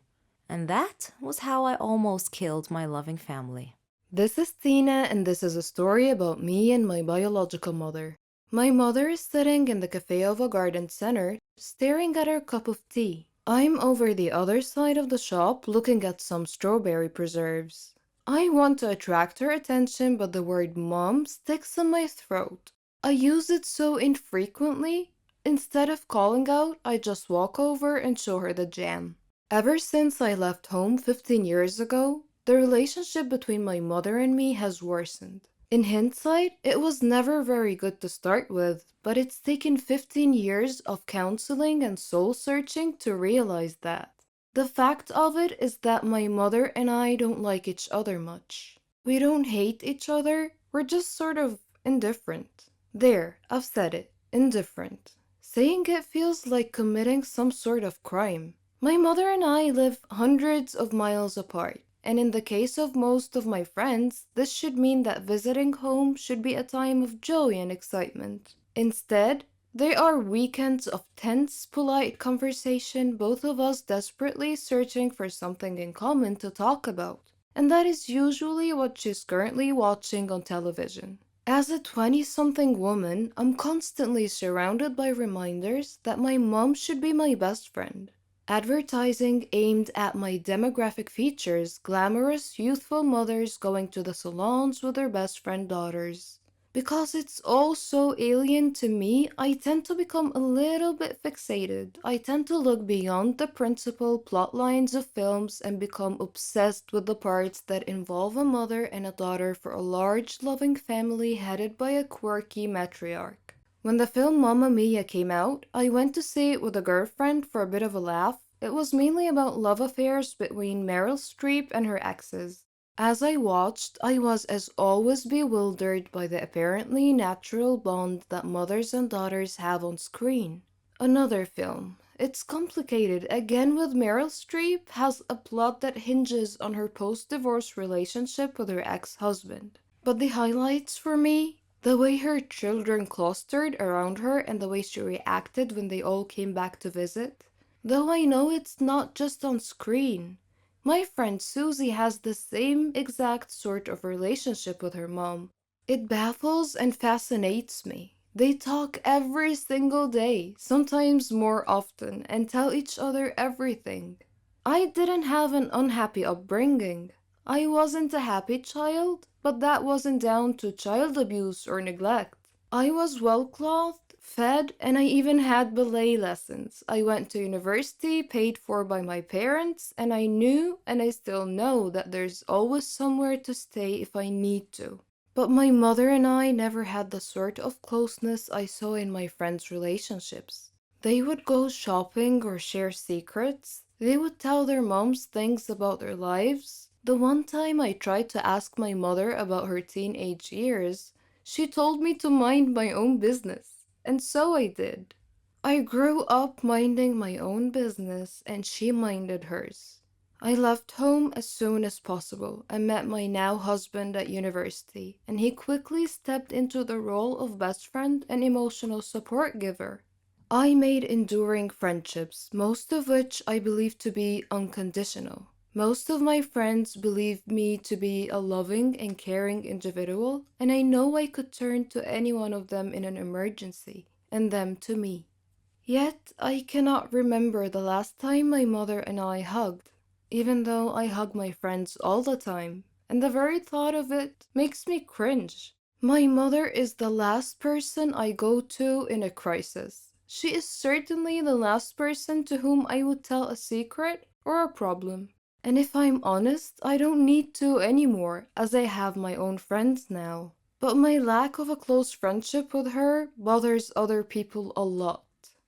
And that was how I almost killed my loving family. This is Tina, and this is a story about me and my biological mother. My mother is sitting in the cafe of a garden center, staring at her cup of tea. I'm over the other side of the shop looking at some strawberry preserves. I want to attract her attention, but the word mom sticks in my throat. I use it so infrequently. Instead of calling out, I just walk over and show her the jam. Ever since I left home 15 years ago, the relationship between my mother and me has worsened. In hindsight, it was never very good to start with, but it's taken 15 years of counseling and soul searching to realize that. The fact of it is that my mother and I don't like each other much. We don't hate each other, we're just sort of indifferent. There, I've said it, indifferent. Saying it feels like committing some sort of crime. My mother and I live hundreds of miles apart, and in the case of most of my friends, this should mean that visiting home should be a time of joy and excitement. Instead, they are weekends of tense, polite conversation, both of us desperately searching for something in common to talk about. And that is usually what she's currently watching on television. As a 20-something woman, I'm constantly surrounded by reminders that my mom should be my best friend. Advertising aimed at my demographic features glamorous, youthful mothers going to the salons with their best friend daughters. Because it's all so alien to me, I tend to become a little bit fixated. I tend to look beyond the principal plot lines of films and become obsessed with the parts that involve a mother and a daughter for a large, loving family headed by a quirky matriarch. When the film Mamma Mia came out, I went to see it with a girlfriend for a bit of a laugh. It was mainly about love affairs between Meryl Streep and her exes. As I watched, I was as always bewildered by the apparently natural bond that mothers and daughters have on screen. Another film. It's complicated. Again with Meryl Streep has a plot that hinges on her post-divorce relationship with her ex-husband. But the highlights for me, the way her children clustered around her and the way she reacted when they all came back to visit. Though I know it's not just on screen. My friend Susie has the same exact sort of relationship with her mom. It baffles and fascinates me. They talk every single day, sometimes more often, and tell each other everything. I didn't have an unhappy upbringing. I wasn't a happy child, but that wasn't down to child abuse or neglect. I was well-clothed, fed, and I even had ballet lessons. I went to university, paid for by my parents, and I knew, and I still know, that there's always somewhere to stay if I need to. But my mother and I never had the sort of closeness I saw in my friends' relationships. They would go shopping or share secrets. They would tell their moms things about their lives. The one time I tried to ask my mother about her teenage years, she told me to mind my own business. And so I did. I grew up minding my own business and she minded hers. I left home as soon as possible and met my now husband at university, and he quickly stepped into the role of best friend and emotional support giver. I made enduring friendships, most of which I believe to be unconditional. Most of my friends believe me to be a loving and caring individual, and I know I could turn to any one of them in an emergency, and them to me. Yet I cannot remember the last time my mother and I hugged, even though I hug my friends all the time, and the very thought of it makes me cringe. My mother is the last person I go to in a crisis. She is certainly the last person to whom I would tell a secret or a problem. And if I'm honest, I don't need to anymore, as I have my own friends now. But my lack of a close friendship with her bothers other people a lot.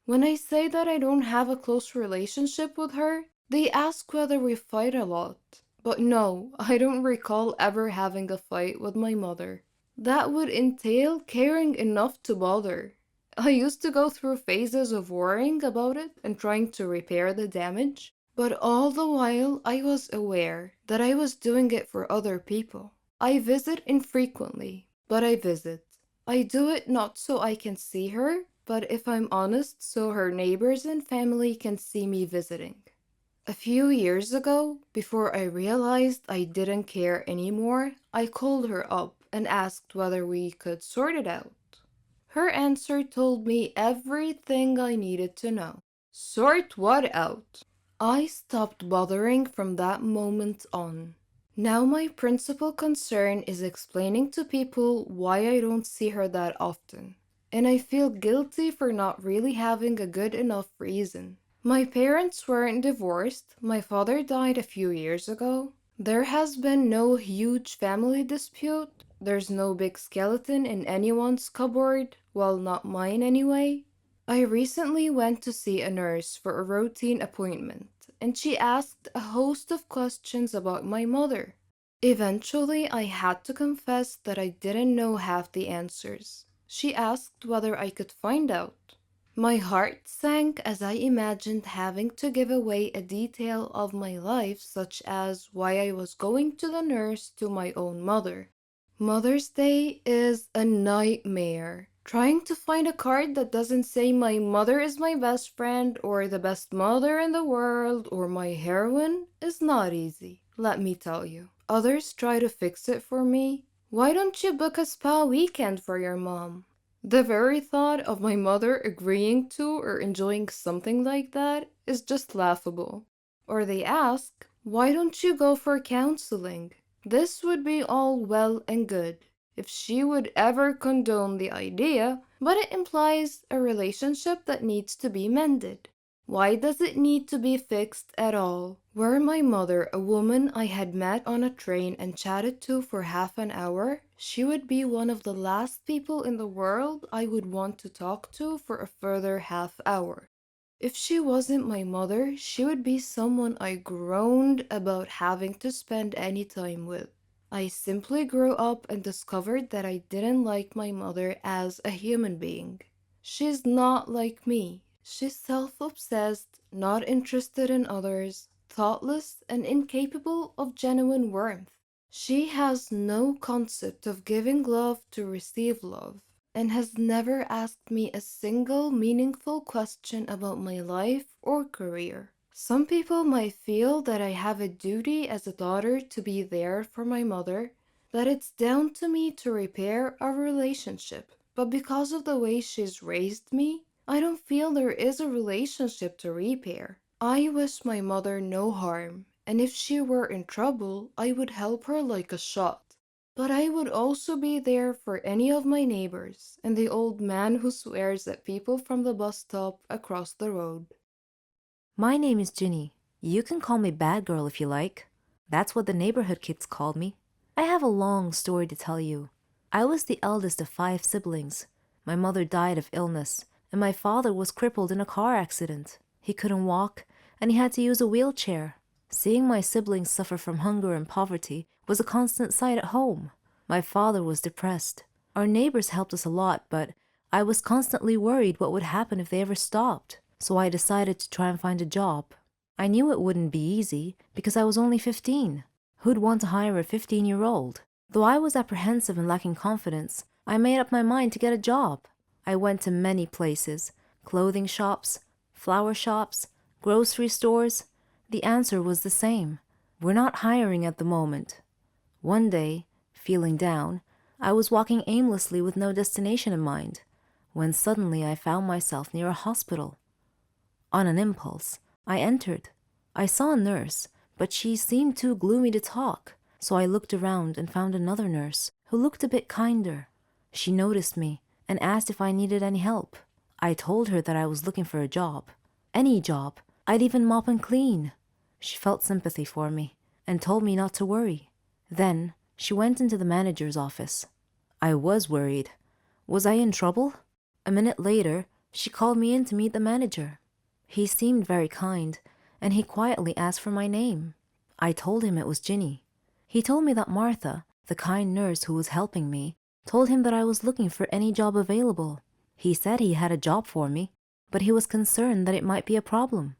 When I say that I don't have a close relationship with her, they ask whether we fight a lot. But no, I don't recall ever having a fight with my mother. That would entail caring enough to bother. I used to go through phases of worrying about it and trying to repair the damage, but all the while I was aware that I was doing it for other people. I visit infrequently, but I visit. I do it not so I can see her, but if I'm honest, so her neighbors and family can see me visiting. A few years ago, before I realized I didn't care anymore, I called her up and asked whether we could sort it out. Her answer told me everything I needed to know. Sort what out? I stopped bothering from that moment on. Now my principal concern is explaining to people why I don't see her that often. And I feel guilty for not really having a good enough reason. My parents weren't divorced. My father died a few years ago. There has been no huge family dispute. There's no big skeleton in anyone's cupboard. Well, not mine anyway. I recently went to see a nurse for a routine appointment, and she asked a host of questions about my mother. Eventually, I had to confess that I didn't know half the answers. She asked whether I could find out. My heart sank as I imagined having to give away a detail of my life, such as why I was going to the nurse, to my own mother. Mother's Day is a nightmare. Trying to find a card that doesn't say my mother is my best friend or the best mother in the world or my heroine is not easy, let me tell you. Others try to fix it for me. Why don't you book a spa weekend for your mom? The very thought of my mother agreeing to or enjoying something like that is just laughable. Or they ask, why don't you go for counseling? This would be all well and good if she would ever condone the idea, but it implies a relationship that needs to be mended. Why does it need to be fixed at all? Were my mother a woman I had met on a train and chatted to for half an hour, she would be one of the last people in the world I would want to talk to for a further half hour. If she wasn't my mother, she would be someone I groaned about having to spend any time with. I simply grew up and discovered that I didn't like my mother as a human being. She's not like me. She's self-obsessed, not interested in others, thoughtless, and incapable of genuine warmth. She has no concept of giving love to receive love, and has never asked me a single meaningful question about my life or career. Some people might feel that I have a duty as a daughter to be there for my mother, that it's down to me to repair our relationship. But because of the way she's raised me, I don't feel there is a relationship to repair. I wish my mother no harm, and if she were in trouble, I would help her like a shot. But I would also be there for any of my neighbors and the old man who swears at people from the bus stop across the road. My name is Ginny. You can call me Bad Girl if you like. That's what the neighborhood kids called me. I have a long story to tell you. I was the eldest of 5 siblings. My mother died of illness, and my father was crippled in a car accident. He couldn't walk, and he had to use a wheelchair. Seeing my siblings suffer from hunger and poverty was a constant sight at home. My father was depressed. Our neighbors helped us a lot, but I was constantly worried what would happen if they ever stopped, so I decided to try and find a job. I knew it wouldn't be easy because I was only 15. Who'd want to hire a 15-year-old? Though I was apprehensive and lacking confidence, I made up my mind to get a job. I went to many places: clothing shops, flower shops, grocery stores. The answer was the same: we're not hiring at the moment. One day, feeling down, I was walking aimlessly with no destination in mind, when suddenly I found myself near a hospital. On an impulse, I entered. I saw a nurse, but she seemed too gloomy to talk, so I looked around and found another nurse who looked a bit kinder. She noticed me and asked if I needed any help. I told her that I was looking for a job. Any job. I'd even mop and clean. She felt sympathy for me and told me not to worry. Then she went into the manager's office. I was worried. Was I in trouble? A minute later, she called me in to meet the manager. He seemed very kind, and he quietly asked for my name. I told him it was Ginny. He told me that Martha, the kind nurse who was helping me, told him that I was looking for any job available. He said he had a job for me, but he was concerned that it might be a problem.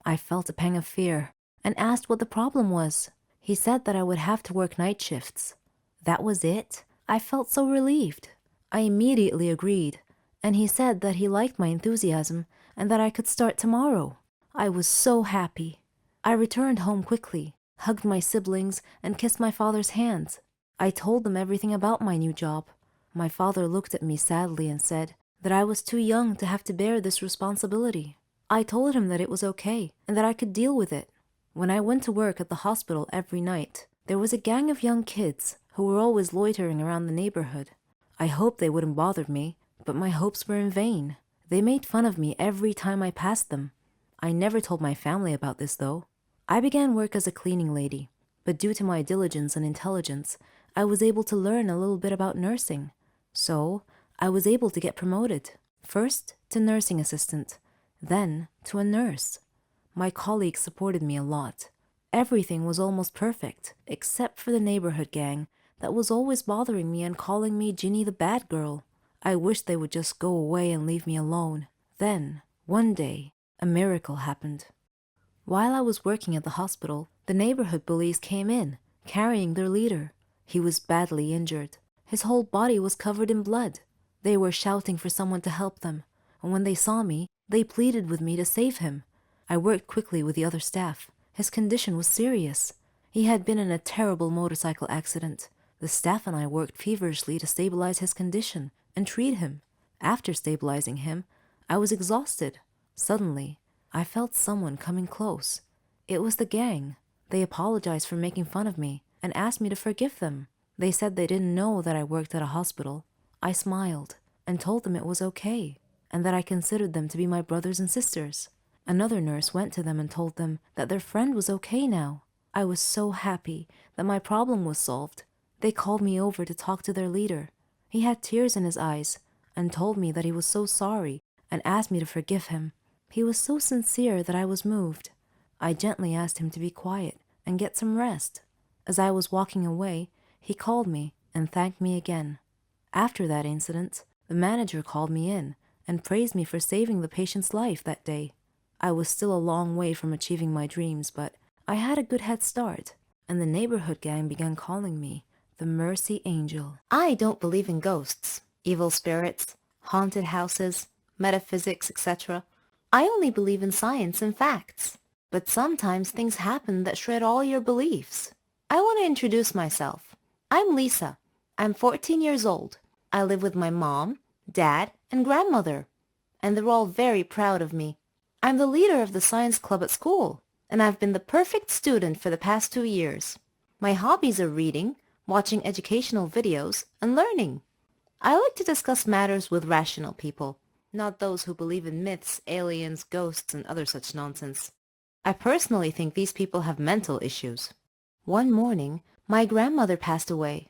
I felt a pang of fear and asked what the problem was. He said that I would have to work night shifts. That was it? I felt so relieved. I immediately agreed, and he said that he liked my enthusiasm and that I could start tomorrow. I was so happy. I returned home quickly, hugged my siblings, and kissed my father's hands. I told them everything about my new job. My father looked at me sadly and said that I was too young to have to bear this responsibility. I told him that it was okay and that I could deal with it. When I went to work at the hospital every night, there was a gang of young kids who were always loitering around the neighborhood. I hoped they wouldn't bother me, but my hopes were in vain. They made fun of me every time I passed them. I never told my family about this, though. I began work as a cleaning lady, but due to my diligence and intelligence, I was able to learn a little bit about nursing. So, I was able to get promoted, first to nursing assistant, then to a nurse. My colleagues supported me a lot. Everything was almost perfect, except for the neighborhood gang that was always bothering me and calling me Ginny the bad girl. I wished they would just go away and leave me alone. Then, one day, a miracle happened. While I was working at the hospital, the neighborhood bullies came in, carrying their leader. He was badly injured. His whole body was covered in blood. They were shouting for someone to help them, and when they saw me, they pleaded with me to save him. I worked quickly with the other staff. His condition was serious. He had been in a terrible motorcycle accident. The staff and I worked feverishly to stabilize his condition and treat him. After stabilizing him, I was exhausted. Suddenly, I felt someone coming close. It was the gang. They apologized for making fun of me and asked me to forgive them. They said they didn't know that I worked at a hospital. I smiled and told them it was okay, and that I considered them to be my brothers and sisters. Another nurse went to them and told them that their friend was okay now. I was so happy that my problem was solved. They called me over to talk to their leader. He had tears in his eyes and told me that he was so sorry and asked me to forgive him. He was so sincere that I was moved. I gently asked him to be quiet and get some rest. As I was walking away, he called me and thanked me again. After that incident, the manager called me in and praised me for saving the patient's life that day. I was still a long way from achieving my dreams, but I had a good head start, and the neighborhood gang began calling me the Mercy Angel. I don't believe in ghosts, evil spirits, haunted houses, metaphysics, etc. I only believe in science and facts. But sometimes things happen that shred all your beliefs. I want to introduce myself. I'm Lisa. I'm 14 years old. I live with my mom, dad, and grandmother, and they're all very proud of me. I'm the leader of the science club at school, and I've been the perfect student for the past 2 years. My hobbies are reading, watching educational videos, and learning. I like to discuss matters with rational people, not those who believe in myths, aliens, ghosts, and other such nonsense. I personally think these people have mental issues. One morning, my grandmother passed away.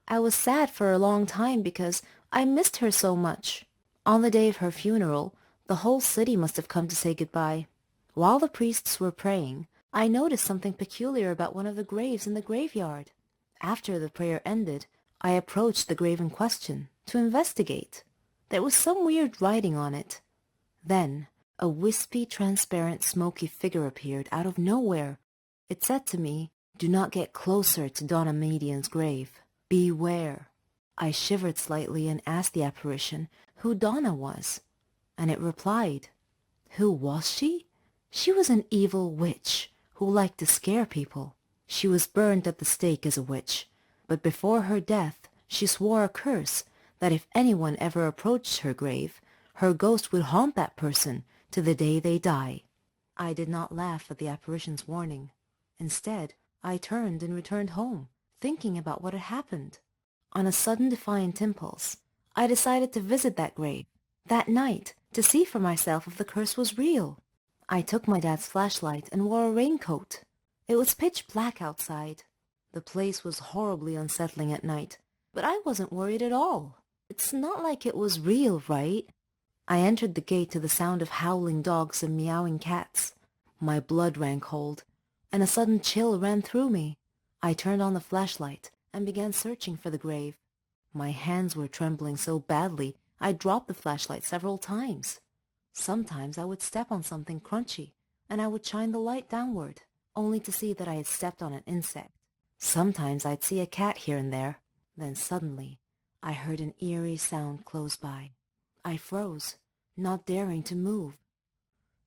I was sad for a long time because I missed her so much. On the day of her funeral, the whole city must have come to say goodbye. While the priests were praying, I noticed something peculiar about one of the graves in the graveyard. After the prayer ended, I approached the grave in question to investigate. There was some weird writing on it. Then, a wispy, transparent, smoky figure appeared out of nowhere. It said to me, "Do not get closer to Donna Median's grave. Beware." I shivered slightly and asked the apparition who Donna was, and it replied. Who was she? She was an evil witch who liked to scare people. She was burned at the stake as a witch, but before her death she swore a curse that if anyone ever approached her grave, her ghost would haunt that person to the day they die. I did not laugh at the apparition's warning. Instead, I turned and returned home, thinking about what had happened. On a sudden defiant impulse, I decided to visit that grave that night to see for myself if the curse was real. I took my dad's flashlight and wore a raincoat. It was pitch black outside. The place was horribly unsettling at night, but I wasn't worried at all. It's not like it was real, right? I entered the gate to the sound of howling dogs and meowing cats. My blood ran cold, and a sudden chill ran through me. I turned on the flashlight and began searching for the grave. My hands were trembling so badly I dropped the flashlight several times. Sometimes I would step on something crunchy, and I would shine the light downward, only to see that I had stepped on an insect. Sometimes I'd see a cat here and there. Then suddenly, I heard an eerie sound close by. I froze, not daring to move.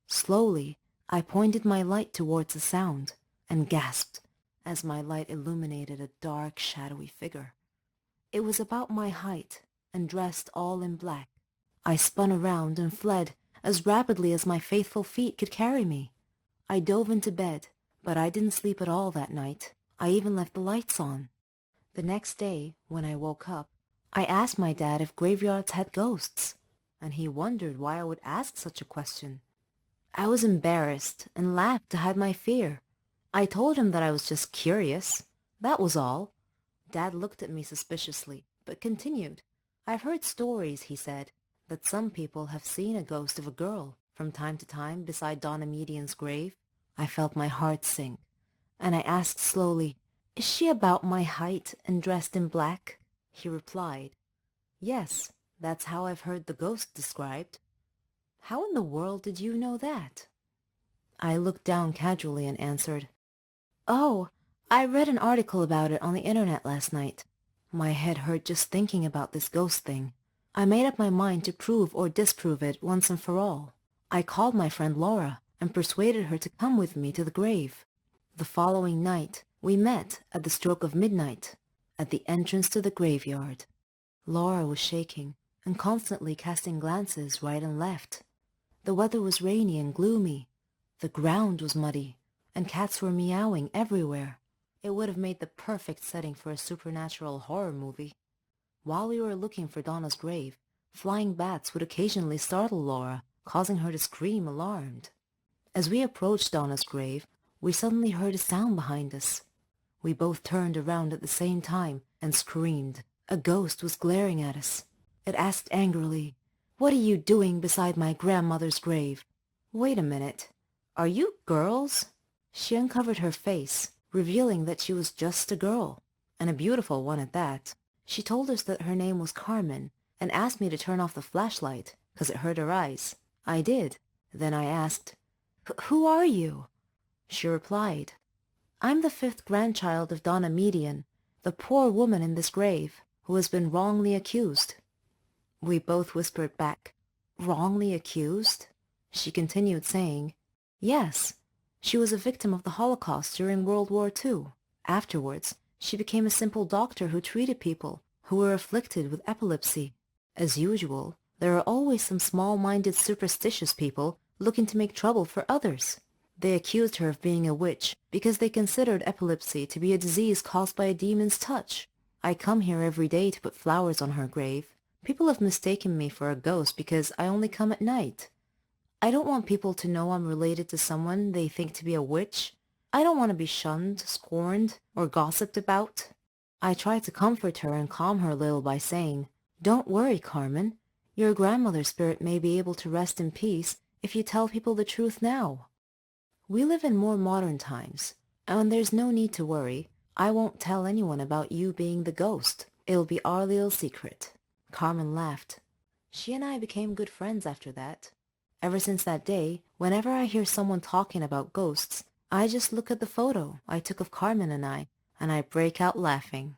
Slowly, I pointed my light towards the sound, and gasped as my light illuminated a dark, shadowy figure. It was about my height, and dressed all in black. I spun around and fled as rapidly as my faithful feet could carry me. I dove into bed, but I didn't sleep at all that night. I even left the lights on. The next day, when I woke up, I asked my dad if graveyards had ghosts, and he wondered why I would ask such a question. I was embarrassed and laughed to hide my fear. I told him that I was just curious. That was all. Dad looked at me suspiciously, but continued. I've heard stories, he said, that some people have seen a ghost of a girl from time to time beside Donna Median's grave. I felt my heart sink, and I asked slowly, "Is she about my height and dressed in black?" He replied, "Yes, that's how I've heard the ghost described." "How in the world did you know that?" I looked down casually and answered, "Oh, I read an article about it on the internet last night." My head hurt just thinking about this ghost thing. I made up my mind to prove or disprove it once and for all. I called my friend Laura and persuaded her to come with me to the grave. The following night, we met at the stroke of midnight at the entrance to the graveyard. Laura was shaking and constantly casting glances right and left. The weather was rainy and gloomy. The ground was muddy, and cats were meowing everywhere. It would have made the perfect setting for a supernatural horror movie. While we were looking for Donna's grave, flying bats would occasionally startle Laura, causing her to scream alarmed. As we approached Donna's grave, we suddenly heard a sound behind us. We both turned around at the same time and screamed. A ghost was glaring at us. It asked angrily, "What are you doing beside my grandmother's grave?" "Wait a minute. Are you girls?" She uncovered her face, revealing that she was just a girl, and a beautiful one at that. She told us that her name was Carmen, and asked me to turn off the flashlight, 'cause it hurt her eyes. I did. Then I asked, "Who are you?" She replied, "I'm the 5th grandchild of Donna Median, the poor woman in this grave, who has been wrongly accused." We both whispered back, "Wrongly accused?" She continued saying, "Yes, she was a victim of the Holocaust during World War II. Afterwards, she became a simple doctor who treated people who were afflicted with epilepsy. As usual, there are always some small-minded superstitious people looking to make trouble for others. They accused her of being a witch because they considered epilepsy to be a disease caused by a demon's touch. I come here every day to put flowers on her grave. People have mistaken me for a ghost because I only come at night. I don't want people to know I'm related to someone they think to be a witch. I don't want to be shunned, scorned, or gossiped about." I tried to comfort her and calm her a little by saying, "Don't worry, Carmen. Your grandmother's spirit may be able to rest in peace if you tell people the truth now. We live in more modern times, and there's no need to worry. I won't tell anyone about you being the ghost. It'll be our little secret." Carmen laughed. She and I became good friends after that. Ever since that day, whenever I hear someone talking about ghosts, I just look at the photo I took of Carmen and I break out laughing.